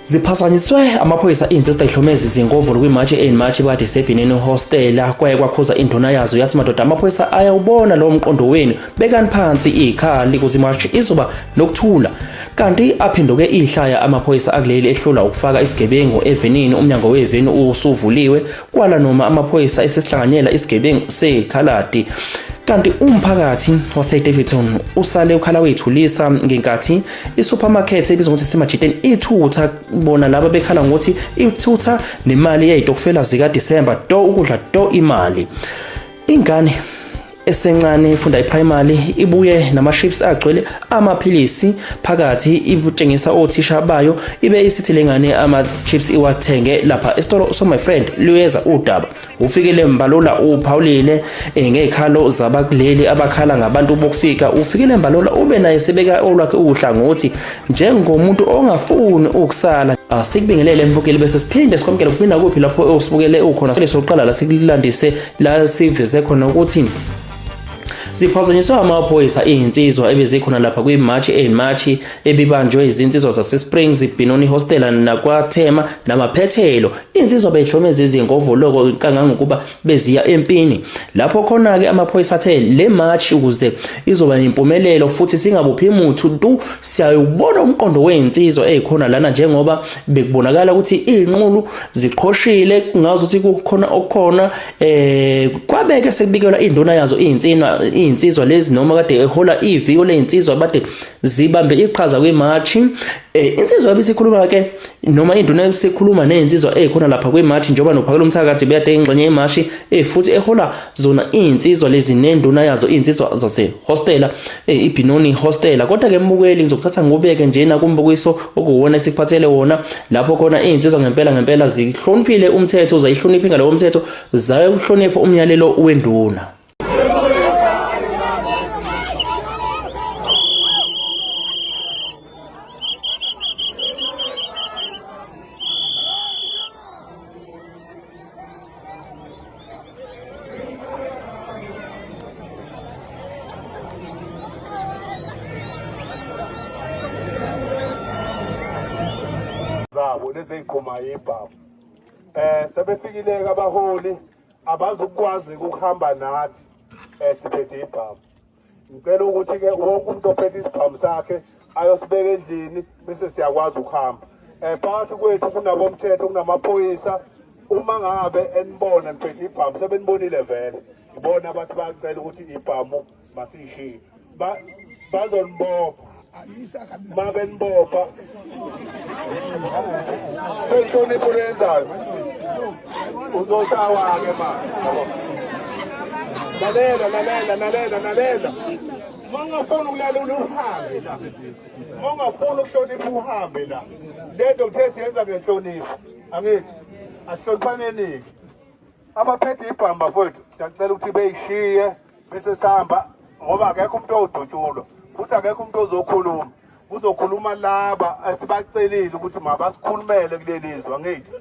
Ziphazanyiswe amaphoyisa insizwa ihlomezi zingovulo kwimatshi eyimatshi kade sebhinini hostela kwaye kwakhuza induna yazo yathi madoda amaphoyisa ayawubona lo mqondo wenu bekani phansi ikhali kuze imatshi izoba nokuthula kanti aphinduke ihlaya amaphoyisa akuleli ehlula ukufaka isigebengu evenini umnyango weveni usuvuliwe kwala noma amaphoyisa esesihlanganyela isigebengu sekhaladi kanti umphakathi wase-Davidson usale ukhala wethulisa ngenkathi i-supermarket ebizwa ngokuthi Semajiteni ithutha bona laba bekhala ngokuthi ithutha nemali yezitokufela zika-December do ukudla do imali ingane esencane ifunda iprimary ibuye nama-chips agcwele amaphilisi phakathi ibutshengisa othisha bayo ibe isithi lengane ama-chips iwathenge lapha esitolo so my friend luyeza udaba ufikele Mbalula uphawulile ngezikhalo zabakuleli abakhala ngabantu bokufika ufikele Mbalula ube naye sebeka olwakhe uhlangothi njengomuntu ongafuni ukusala asikubingelele embukeli bese siphinde sikwamukele kuphinda kuphi lapho usibukele ukhona sokuqala la sikulandise la siveze khona ukuthi ziphazanyiswa amaphoyisa insizwa ebezikhona lapha kwimatch eyimatch ebibanjwe izinsizwa zaseSprings iBenoni Hostel nakwaThema namaphethelo insizwa behlomeza izingovoloko kangangokuba beziya empini lapho khona ke amaphoyisa athe le match ukuze izoba impumelelo futhi singabophi imuthu du siyayubona umqondo weinsizwa ezikhona lana njengoba bekubonakala ukuthi inqulu ziqhoshile kungazuthi kukhona okukhona kwabeke sekubikelwa induna yazo insizwa lezi noma kade ehola iviko leinsizwa bade zibambe iqhaza kwematch insizwa ebisikhuluma ke noma induna ebisikhuluma neinsizwa ezikhona lapha kwematch njengoba nophakela umthakathi beyade ingxenye yematch futhi ehola zona insizwa lezi nenduna yazo insizwa zase hostela iBenoni Hostel kodwa ke mbukeli ngizokuthatha ngobeke njena kumbukiso okuwona esikuphathele wona lapho khona insizwa ngempela zihloniphile umthetho zayihlonipha ngalowo mthetho zayohlonipha umyalelo wenduna. zabo leziqhuma yibhabu sebefikile abaholi abazukwazi ukuhamba nathi siphethe ibhabu ngicela ukuthi ke wonke umuntu ophethe isibhamu sakhe ayosibeka endlini bese siyakwazi ukuhamba phakathi kwethu kunabomthetho kunamaphoyisa uma ngabe enibona niphethe ibhamu sebenibonile vele ibona abantu bacela ukuthi ibhamu masishiye bazonibopha mabenibopha seyihlonipho lenzayo uzoshawa-ke manje lalela mangafuni ukulalula uhambe la mangafuni ukuhlonipha uhambe la lento kuthe siyenza ngenhlonipho angithi asihloniphaneni abaphethe ibhamu bafowethu siyacela ukuthi beyishiye bese sihamba ngoba akekho umuntu owudutshulwa futhi akekho umuntu ozokhuluma kuzokhuluma laba asibacelile ukuthi mabasikhulumele kulelizwe angithi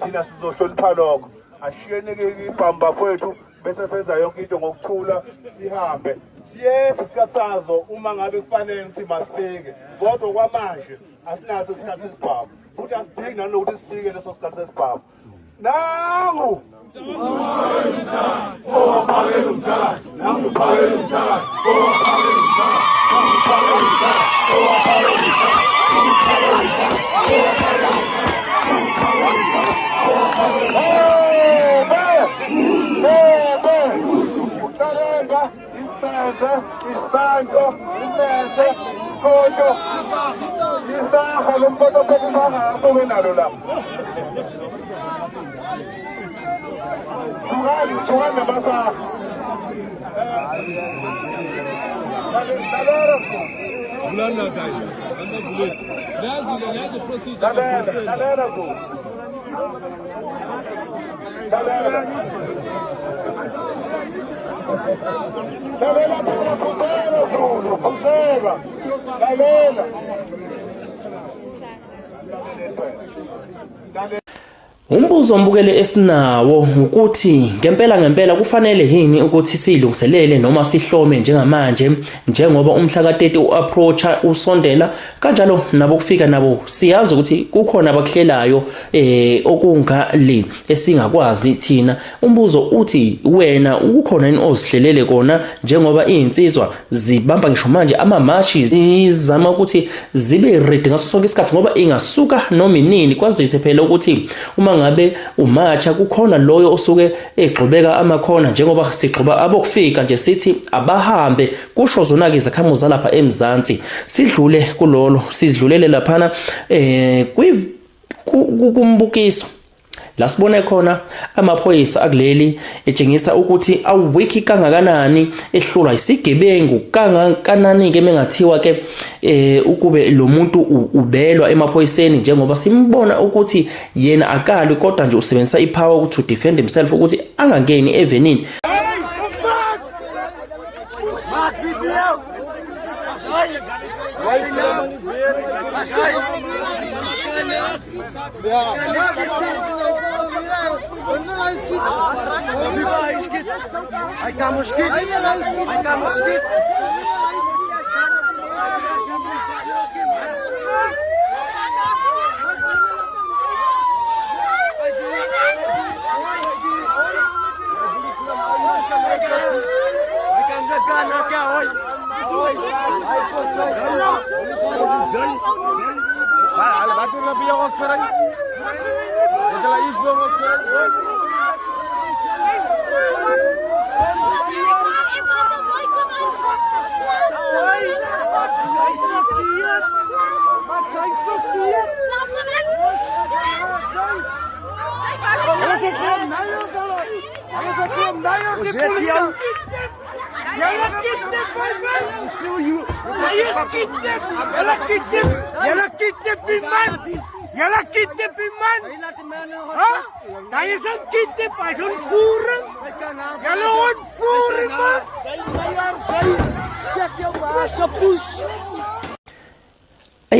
thina sizohlonipha lokho ashiyene-ke ibhamu bafowethu bese senza yonke into ngokuthula sihambe siyese sikhasazo uma ngabe kufanele ukuthi masifike kodwa kwamanje asinaso isikhathi sesibhamu futhi asidingi nanokuthi sifike leso sikhathi sesibhamu nangu Isanto, imese, isikhojo, isaha lompoto phetisanga asobe nalo la. Sukani namasaha. Bulana guys, anda bulet. Lazi procedure. Lalela go. Umbuzo ombukele esinawo ukuthi ngempela kufanele yini ukuthi silungiselele noma sihlome njengamanje njengoba umhla ka-30 uapproacha usondela kanjalo nabo kufika nabo siyazi ukuthi kukhona abakuhlelayo okungale esingakwazi thina. Umbuzo uthi wena ukukhona yini ozihlelele kona njengoba insizwa zibamba ngisho manje ama-march zizama ukuthi zibe ready ngaso sonke isikhathi ngoba ingasuka noma inini kwazise phela ukuthi uma ngabe umacha kukhona loyo osuke egxobeka amakhona njengoba sigxoba abokufika nje sithi abahambe kusho zona ke izakhamuza lapha eMzansi sidlule kulolo sidlulele laphana kumbukiso la sibone khona amaphoyisa akuleli etshengisa ukuthi awiki kangakanani ehlulwa isigebengu kangakanani ke mengathiwa ke ukube lo muntu ubelwa emaphoyiseni njengoba simbona ukuthi yena akali kodwa nje usebenzisa ipower ukuthi to defend himself ukuthi angangeni evenini.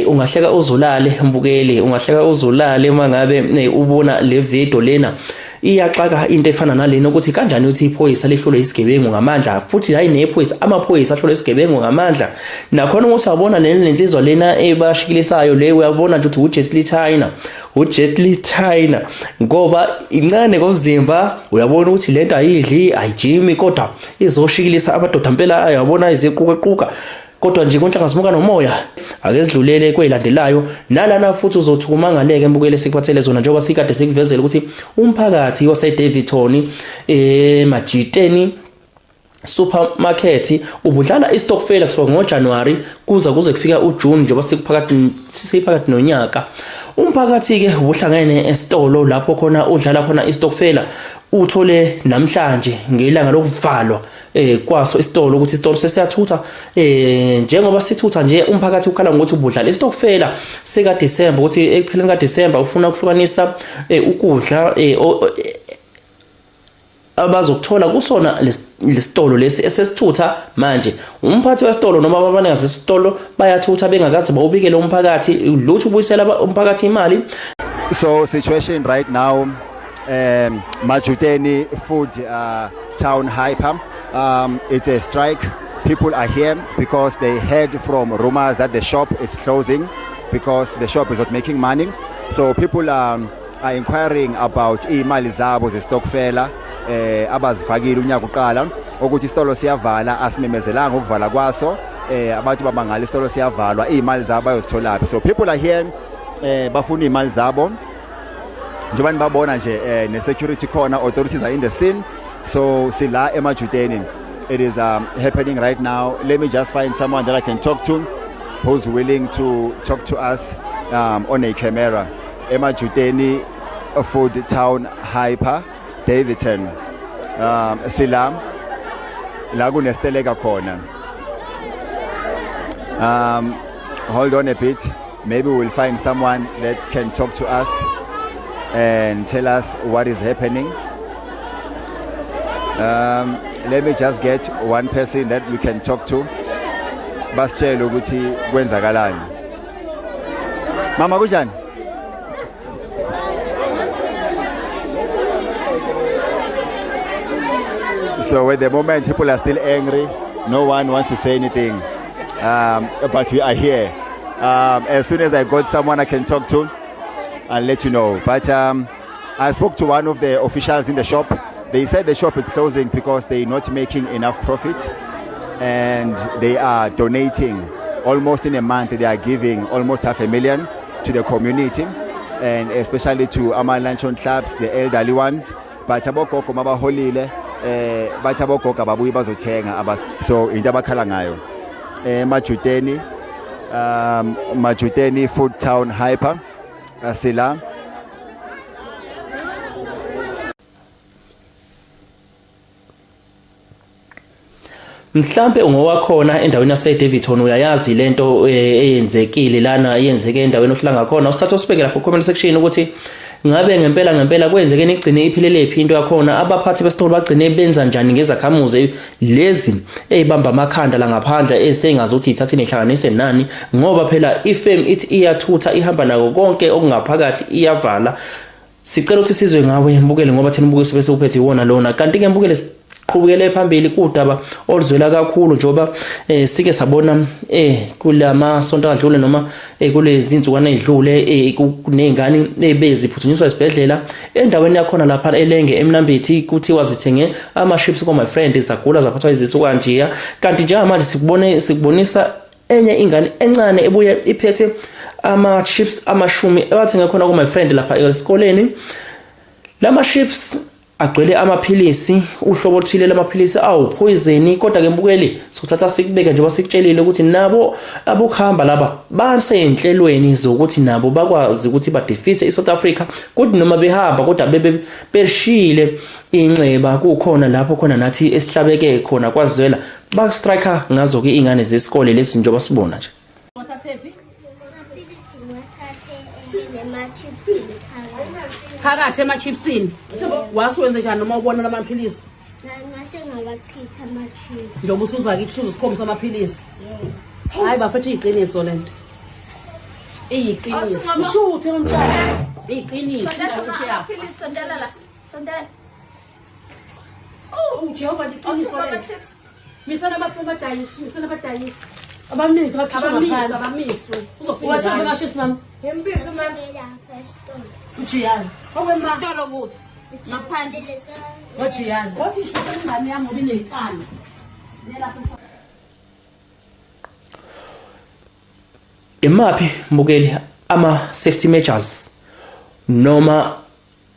Ungahleka uzolale mbukeli ungahleka uzolale mangabe ubona le video lena iyaxaka into efana nalena ukuthi kanjani uthi iphoyisa lehlule isigebengu ngamandla futhi hayi nephoyisa amaphoyisa ahlule isigebengu ngamandla nakhona ukuthi wabona lensizwa lena ebashikilisayo le uyabona nje ukuthi uJetli Tyner ngoba incane komzimba uyabona ukuthi lento ayidli ayijimi kodwa izoshikilisa amadoda impela ayabona iziququka kodwa nje konhlanga simuka nomoya akezidlulele kwelandelayo nalana futhi uzothukumangaleke embukele sikwathele zona njengoba sikade sikuvezela ukuthi umphakathi wase Daveyton eMajiteni supermarket ubudlala istokfela kusuka ngoJanuary kuze kufika uJune njengoba siphakathi nonyaka. Umphakathi ke ubuhlangene esitolo lapho khona udlala khona istokfela uthole namhlanje ngelanga lokuvalwa kwaso isitolo ukuthi isitolo sesiyathutha njengoba sithutha nje umphakathi ukhala ngokuthi ubudlala istokfela seka December ukuthi ekupheleni kaDecember ufuna ukuhlukanisa ukudla abazokuthola kusona lesitolo lesi esesithutha manje umphathi wesitolo noma abanikazi besitolo bayathutha bengakaze bawubikele umphakathi lutho ubuyisela umphakathi imali. So situation right now Majuteni Food Town Hyper it's a strike. People are here because they heard from rumors that the shop is closing because the shop is not making money. So people are inquiring about imali zabo zestokfela abazifakile unyaka uqala ukuthi isitolo siyavala asimemezelanga ukuvala kwaso abantu babangala isitolo siyavalwa imali zabo bayozithola. So people are here bafuna imali zabo njengoba nibabona nje ne security corner authorities are in the scene. So sila eMajuteni it is happening right now. Let me just find someone that I can talk to who's willing to talk to us on a camera. eMajuteni Food Town Hyper Daveyton Silam la kunesteleka khona. Hold on a bit, maybe we'll find someone that can talk to us and tell us what is happening. Let me just get one person that we can talk to basitshela ukuthi kwenzakalani. Mama kunjani? So at the moment, people are still angry. No one wants to say anything. But we are here. As soon as I got someone I can talk to, I'll let you know. But I spoke to one of the officials in the shop. They said the shop is closing because they're not making enough profit, and they are donating almost in a month. They are giving almost $500,000 to the community, and especially to our luncheon clubs, the elderly ones. But abogogo mabaholile, bathi abogogo ababuyi bazothenga so into abakhala ngayo. Majuteni Food Town Hyper sila. Mhlambe ungowakhona endaweni yase Davidton uyayazi lento eyenzekile lana yenzeke endaweni ohlala ngakhona usithatha usibeke lapho comment section ukuthi ngabe ngempela kwenzeke igcine iphilele phi into yakhona abaphathi besitolo bagcine benza njani ngezakhamuzi lezi ezibamba amakhanda la ngaphandle esengazi ukuthi ithathe inehlanganise nani ngoba phela ifem ithi iyathutha ihamba nako konke okungaphakathi iyavala. Sicela ukuthi sizwe ngawe mbukele ngoba thina umbukiso bese uphethe iwona lona kanti ke mbukele qhubekele phambili kudaba oluzwela kakhulu njoba sike sabona kulama sonto adlule noma kulezi insukwana ezidlule kunengane ebeziphuthunyiswa esibhedlela endaweni yakhona lapha eLenge eMnambithi kuthiwa zithenge ama chips ko my friend zagula zaphathwa izisu kanjiya kanti njengamanje sikubonisa enye ingane encane ebuye iphethe ama chips amashumi ebathenga khona ko my friend lapha esikoleni. Lama chips agcwele amaphilisi uhlobo oluthile lamaphilisi poison kodwa ke mbukeli sokuthatha sikubeka nje basikutshelile ukuthi nabo abukhamba laba basenhlelweni zokuthi nabo bakwazi ukuthi ba defeat iSouth Africa kodwa noma behamba kodwa beshile inxeba kukhona lapho khona nathi esihlabeke khona kwazwela ba striker ngazo ke ingane zesikole lezi nje basibona nje. Phakathi ema-chipsini wasuwenze njani noma ubona lamaphilisi ngase ngabachitha ama-chips njengoba usuzake usikhombisa amaphilisi hayi bafethe iqiniso lento iyiqiniso ushuthe umntwana iyiqiniso sondela la sondela Jehova iqiniso lento misana abadayisi abamisi uzofika wathamba amashisi mama ngempilo mama Ujiyani okwemba Stolo kuphi ngaphandle Ujiyani wathi ingane yami ubinekani Imaphi mbukeli ama safety measures noma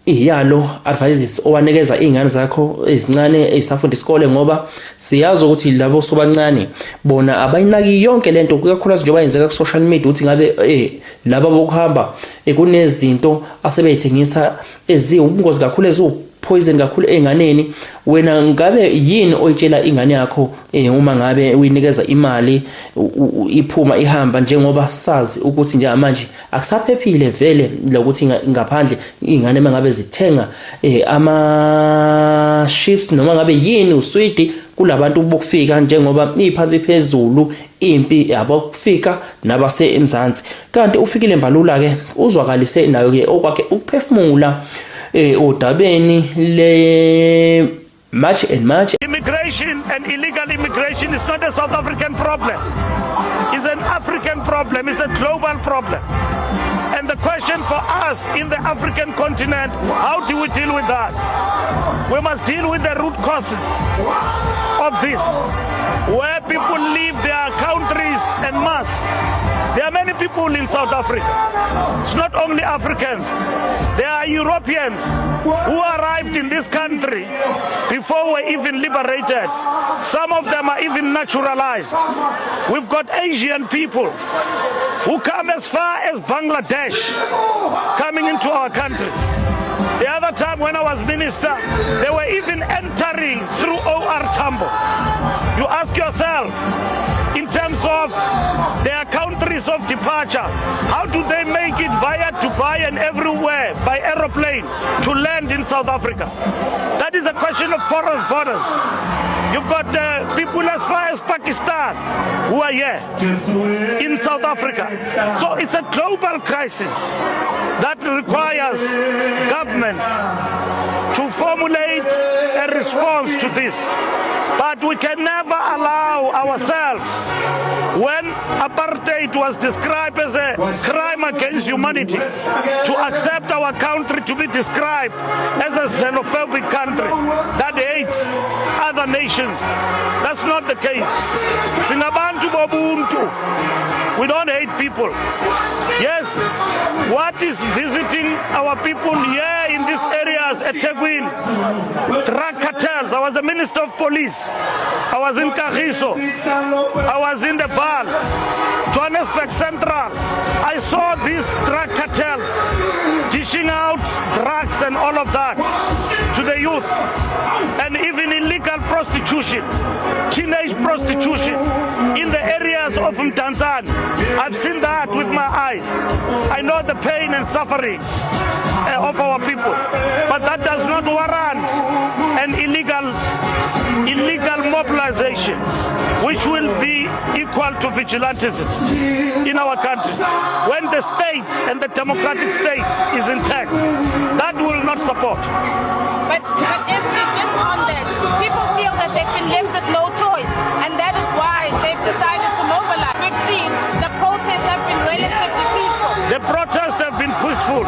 iyalo advices owanikeza izingane zakho ezincane ezisafunda isikole ngoba siyazi ukuthi labo sobancane bona abayinaki yonke lento kakhulu njengoba yenzeka ku social media uthi ngabe laba bokuhamba kunezinto asebeyithengisa eziwubungozi kakhulu eziwupoison kakhulu enganeni wena ngabe yini oyitshela ingane yakho uma ngabe uyinikeza imali iphuma ihamba njengoba sazi ukuthi nje manje akusaphephile vele lokuthi ngaphandle ingane mangabe zithenga ama chips noma ngabe yini usweet kulabantu bokufika njengoba iphansi phezulu impi yabokufika nabase eMzansi kanti ufikile embalula ke uzwakalise nayo ke okwakhe ukuphefumula odabeni le March and March. Immigration and illegal immigration is not a South African problem. It's an African problem. It's a global problem. And the question for us in the African continent, how do we deal with that? We must deal with the root causes of this. Where people leave their countries en masse. There are many people in South Africa. It's not only Africans. There are Europeans who arrived in this country before we're even liberated. Some of them are even naturalized. We've got Asian people who come as far as Bangladesh coming into our country. The other time when I was minister, they were even entering through OR Tambo. You ask yourself, in terms of their countries of departure, how do they make it via Dubai and everywhere by aeroplane to land land in South Africa. That is a question of porous borders. You've got people as far as Pakistan who are here in South Africa. So it's a global crisis that requires governments to formulate a response to this. But we can never allow ourselves, when apartheid was described as a crime against humanity, to accept our country to be described as a xenophobic country that hates other nations. That's not the case. Singabantu bobuntu. We don't hate people. Yes, what is visiting our people here in these areas at Teguin? Drug cartels. I was a minister of police. I was in Kagiso. I was in the Vaal, Johannesburg Central. I saw these drug cartels dishing out drugs and all of that to the youth, and even illegal prostitution, teenage prostitution in the areas of Mdantsane. I've seen that with my eyes. I know the pain and suffering of our people, but that does not warrant an illegal mobilization, which will be equal to vigilantism in our country. When the state and the democratic state is intact, that will not support. But just on that, people feel that they've been left with no choice, and that is why they've decided to mobilize. We've seen the protests have been relatively peaceful. The protests have been peaceful,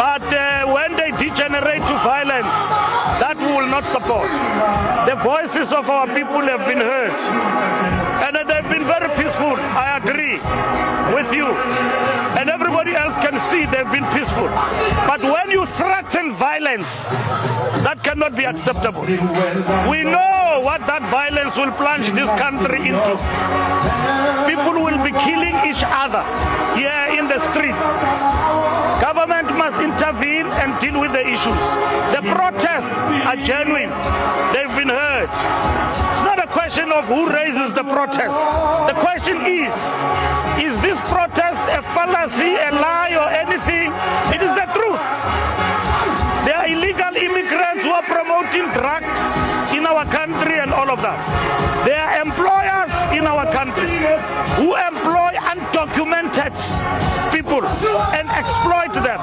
but when they degenerate to violence, that we will not support. The voices of our people have been heard, and they've been very peaceful. I agree with you, and everybody else can see they've been peaceful. But when you threaten violence, that cannot be acceptable. We know what that violence will plunge this country into. People will be killing each other here in the streets. Government must intervene and deal with the issues. The protests are genuine. They've been heard. It's not a question of who raises the protest. The question is this protest a fallacy, a lie, or anything? It is the truth. There are illegal immigrants who are promoting drugs in our country and all of that. There are employers in our country who employ undocumented people and exploit them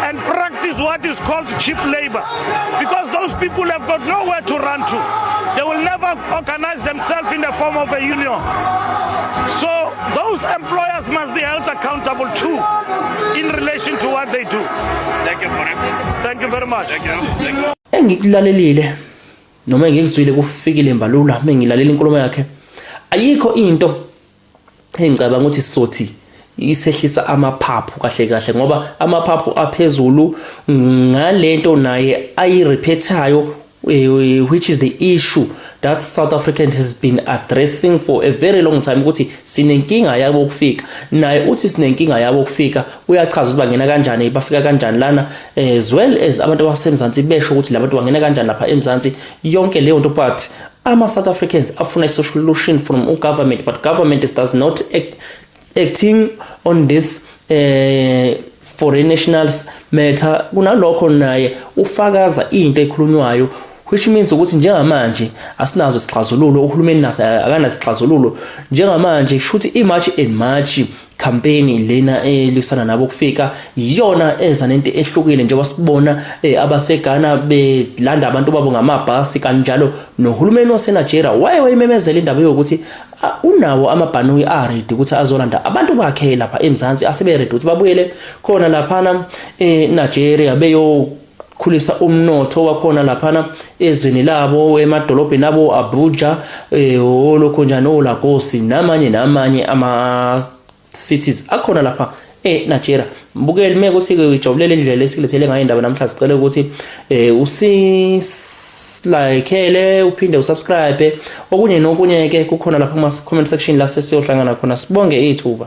and practice what is called cheap labor, because those people have got nowhere to run to. They will never organize themselves in the form of a union. So those employers must be held accountable too in relation to what they do. Thank you, thank you very much. Thank you. Engikulalelile noma engikuzwile kufikile Mbalula mengilalela inkulumo yakhe, ayikho into engicabanga ukuthi sizothi isehlisa amaphaphu kahle kahle, ngoba amaphaphu aphezulu ngalento naye ayirepetayo, which is the issue that South African has been addressing for a very long time, ukuthi sinenkinga yabo ukufika naye uthi sinenkinga yabo ukufika. Uyachaza ukuthi bangena kanjani, bafika kanjani lana, as well as abantu abasemzansi besho ukuthi labantu bangena kanjani lapha emzansi. Yonke leyo nto, but ama South Africans afuna solution from government, but government does not acting on this foreign nationals matter. Kunalokho naye ufakaza into ekhulunywayo, which means ukuthi njengamanje asinazo isixazululo, uhulumeni naso akana isixazululo njengamanje. Shuthi iMarch and March campaign lena elisana nabo kufika yona eza nento ehlukile njengoba sibona abasegana belanda abantu babo ngamabhasi kanjalo nohulumeni waseNigeria wayememezela indaba yokuthi unawo amabhanoyi ready ukuthi azolanda abantu bakhe lapha emzansi, asebe ready ukuthi babuyele khona lapha eNigeria beyo khulisa umnotho wakhona lapha ezweni labo emadolobheni abo Abuja, olokho njani oLagos namanye ama cities akhona lapha Nigeria. Mbukeli meke ukuthi ujabulele indlela esilethele ngayo indaba namhlanje. Sicela ukuthi like uphinde usubscribe, okunye nokunye ke kukhona lapha kuma comment section la sesiyohlangana khona. Sibonge ithuba.